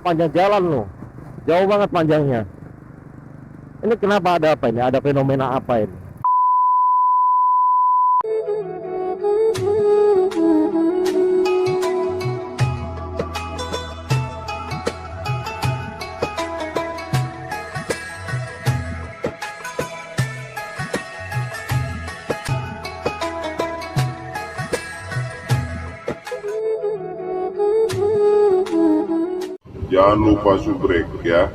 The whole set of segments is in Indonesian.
sepanjang jalan loh, jauh banget panjangnya. Ini kenapa, ada apa ini, ada fenomena apa ini? Jangan lupa subrek ya,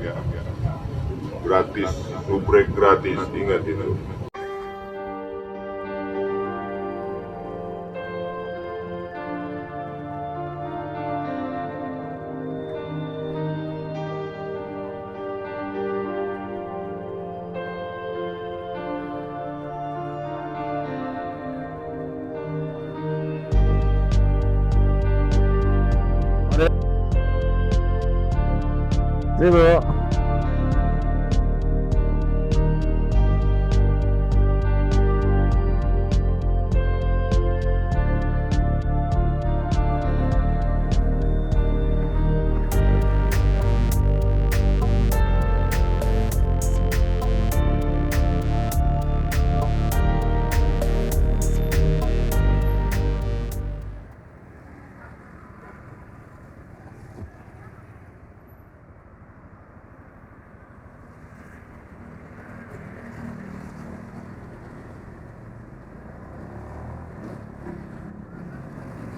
gratis, subrek gratis, ingat itu. Sini bro.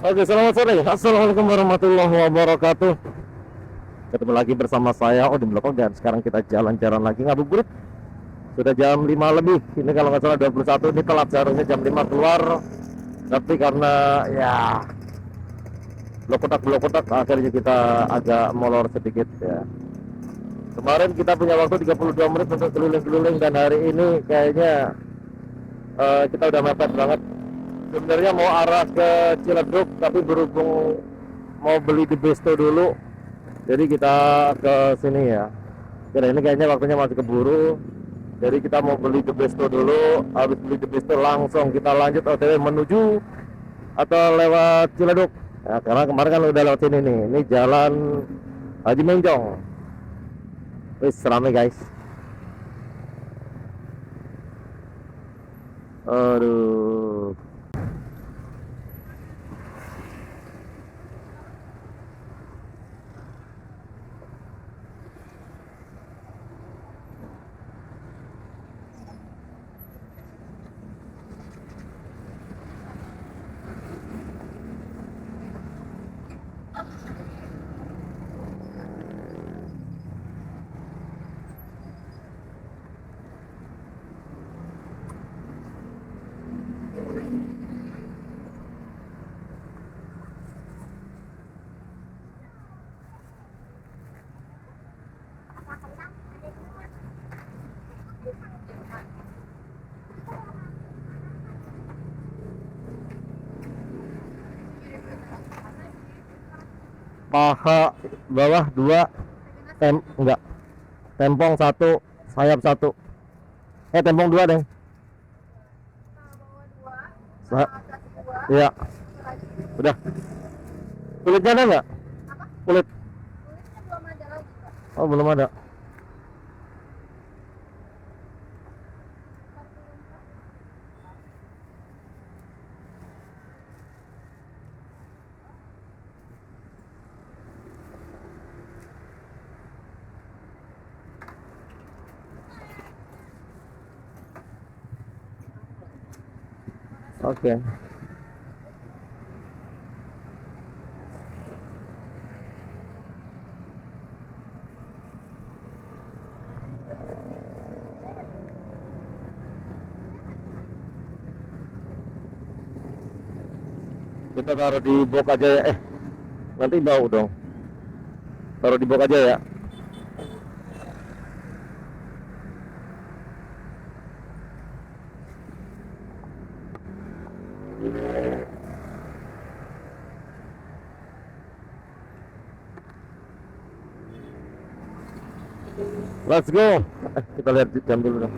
Oke, selamat sore. Assalamualaikum warahmatullahi wabarakatuh. Ketemu lagi bersama saya Odin Blokong, dan sekarang kita jalan-jalan lagi ngabuburit. Sudah jam 5 lebih. Ini kalau nggak salah 21, ini telat, seharusnya jam 5 keluar. Tapi karena ya blok kotak akhirnya kita agak molor sedikit ya. Kemarin kita punya waktu 32 menit untuk keliling-keliling, dan hari ini kayaknya kita udah mepet banget. Sebenarnya mau arah ke Ciledug, tapi berhubung mau beli di Besto dulu, jadi kita ke sini ya. Kira ini kayaknya waktunya masih keburu, jadi kita mau beli di Besto dulu. Habis beli di Besto langsung kita lanjut OTW menuju atau lewat Ciledug ya, karena kemarin kan udah lewat sini nih. Ini jalan Haji Menjong. Wis rame guys. Aduh. Paha bawah 2, enggak, tempong 1, sayap 1. Tempong 2 deh. Iya. Udah. Kulitnya ada nggak? Kulit. Oh, belum ada. Oke. Kita taruh di box aja ya. Nanti bau dong. Taruh di box aja ya. Let's go. Kita lihat jam dulu dong.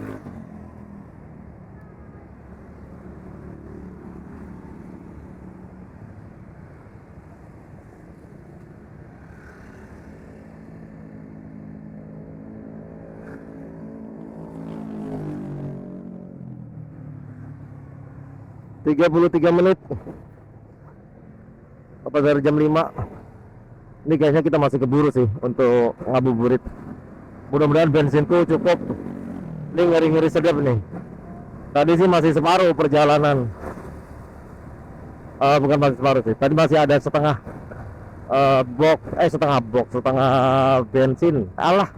33 menit apa dari jam 5. Ini kayaknya kita masih keburu sih untuk ngabuburit. Mudah-mudahan bensinku cukup. Ini ngeri-ngeri sedap nih. Tadi sih masih separuh perjalanan. Bukan masih separuh sih. Tadi masih ada setengah setengah bensin. Alah,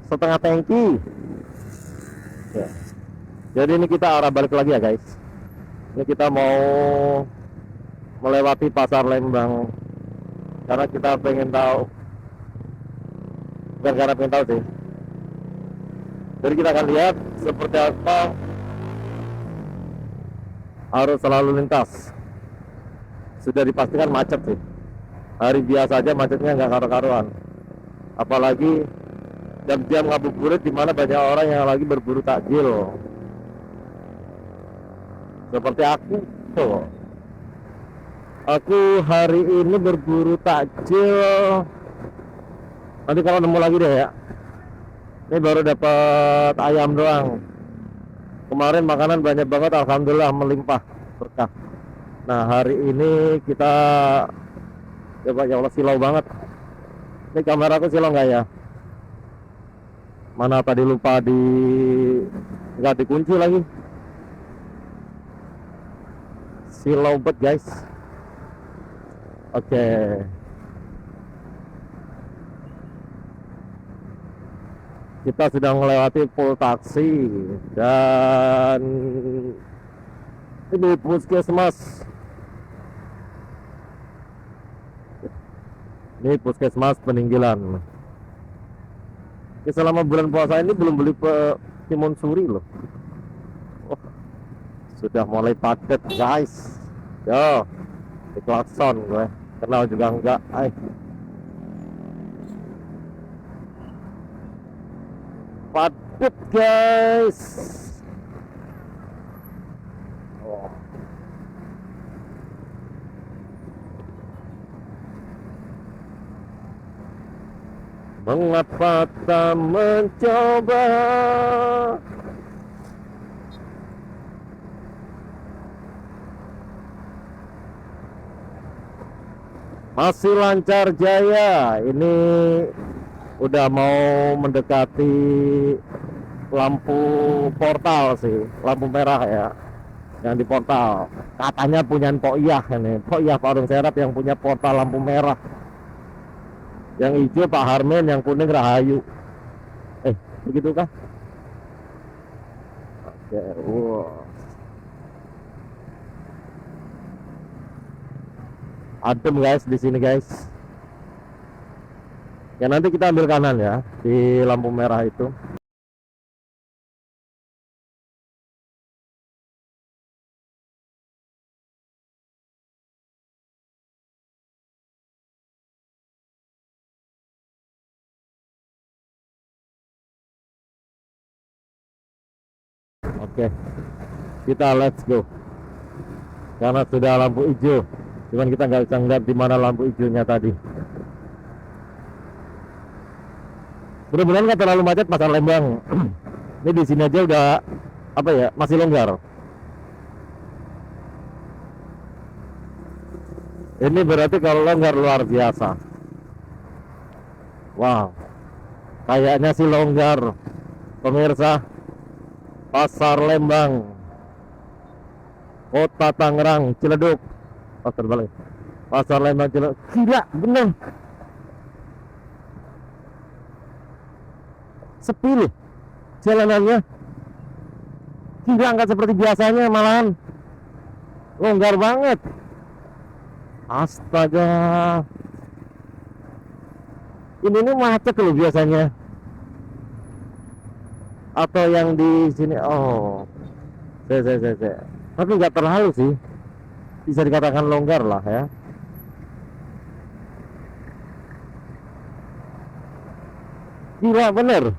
setengah tangki. Ya. Jadi ini kita arah balik lagi ya guys. Ini kita mau melewati pasar Lembang karena kita pengen tahu. Bukan karena pengen tahu sih. Jadi kita akan lihat seperti apa arus lalu lintas. Sudah dipastikan macet sih. Hari biasa aja macetnya nggak karu-karuan. Apalagi jam-jam ngabuburit di mana banyak orang yang lagi berburu takjil. Seperti aku tuh. Aku hari ini berburu takjil. Nanti kalau nemu lagi deh ya. Ini baru dapat ayam doang. Kemarin makanan banyak banget, alhamdulillah melimpah berkah. Nah hari ini kita coba, ya Allah silau banget. Ini kameraku silau nggak ya? Mana tadi lupa nggak dikunci lagi. Silau bet guys. Oke. Kita sudah melewati full taksi dan ini puskesmas. Ini puskesmas Peninggilan. Oke, selama bulan puasa ini belum beli timun suri loh. Oh, sudah mulai padat guys. Yo, di klakson gue. Kenal juga enggak. Padat guys. Oh. Mengapa tak mencoba? Masih lancar jaya. Ini udah mau mendekati lampu portal sih, lampu merah ya, yang di portal. Katanya punya Pok Iyah ini, Pok Iyah Parung Serap yang punya portal lampu merah. Yang hijau Pak Harmen, yang kuning Rahayu. Begitu kah? Oke, wow. Adem guys di sini guys. Ya nanti kita ambil kanan ya di lampu merah itu. Oke, kita let's go. Karena sudah lampu hijau, cuman kita nggak bisa ngeliat di mana lampu hijaunya tadi. Mudah-mudahan nggak terlalu macet pasar Lembang. Ini di sini aja udah apa ya, masih longgar. Ini berarti kalau longgar luar biasa. Wow, kayaknya sih longgar, pemirsa. Pasar Lembang, Kota Tangerang, Ciledug. Oh terbalik. Pasar Lembang Ciledug. Gila, bener. Sepi nih jalanannya. Gila, nggak seperti biasanya, malahan longgar banget. Astaga. Ini nih macet loh biasanya. Atau yang di sini, oh, tapi nggak terlalu sih, bisa dikatakan longgar lah ya. Gila bener.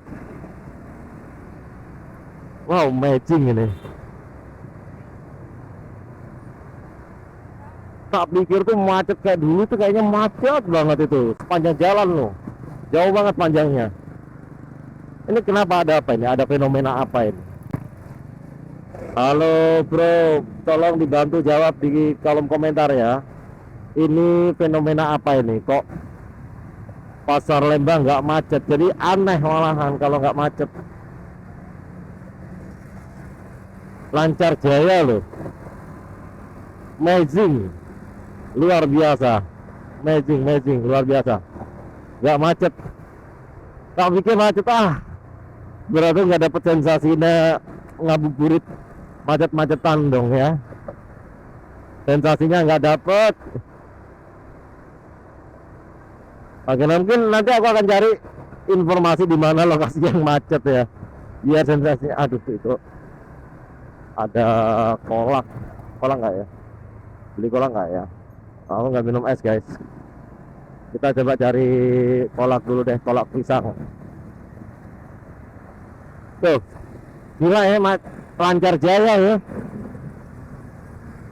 Wow, matching ini. Tak pikir tuh macet kayak dulu tuh, kayaknya macet banget itu sepanjang jalan loh, jauh banget panjangnya. Ini kenapa, ada apa ini? Ada fenomena apa ini? Halo bro, tolong dibantu jawab di kolom komentar ya. Ini fenomena apa ini? Kok pasar Lembang nggak macet? Jadi aneh malahan kalau nggak macet. Lancar jaya loh. Amazing. Luar biasa. Amazing, luar biasa. Nggak macet. Tak pikir macet berarti nggak dapet sensasinya ngabuburit macet-macetan dong ya. Sensasinya nggak dapet. Oke, mungkin nanti aku akan cari informasi di mana lokasi yang macet ya. Biar sensasinya. Aduh, itu ada kolak. Kolak nggak ya? Beli kolak nggak ya? Aku nggak minum es guys. Kita coba cari kolak dulu deh, kolak pisang. Tuh, gila ya, lancar jaya ya.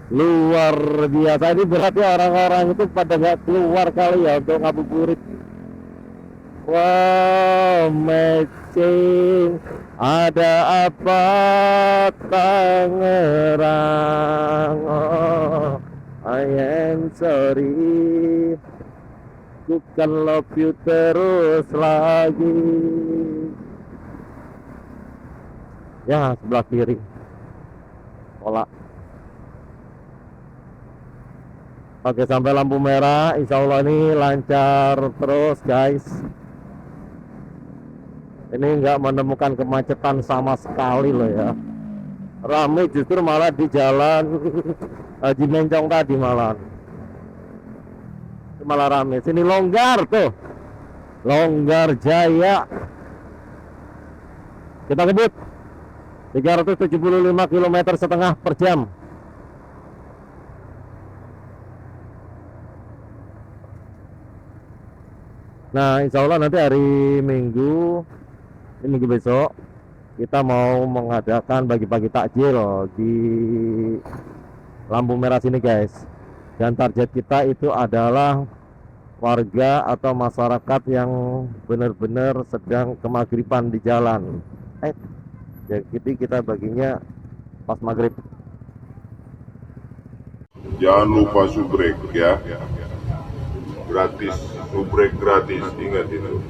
Luar biasa. Ini berarti orang-orang itu pada nggak keluar kali ya untuk ngabuburit. Wow, matching. Ada apa Tangerang? Oh, I am sorry. Bukan love you terus lagi. Ya, sebelah kiri. Kolak. Oke, sampai lampu merah, insya Allah ini lancar terus guys. Ini nggak menemukan kemacetan sama sekali loh ya. Rame justru malah di jalan Haji Mencong tadi malah rame. Sini longgar tuh, longgar jaya. Kita kebut 375 km setengah per jam. Nah, insya Allah nanti hari Minggu, ini Minggu besok, kita mau mengadakan bagi-bagi takjil di lampu merah sini guys. Dan target kita itu adalah warga atau masyarakat yang benar-benar sedang kemaghriban di jalan. Jadi kita baginya pas maghrib. Jangan lupa subrek ya. Gratis, subrek gratis, ingat itu.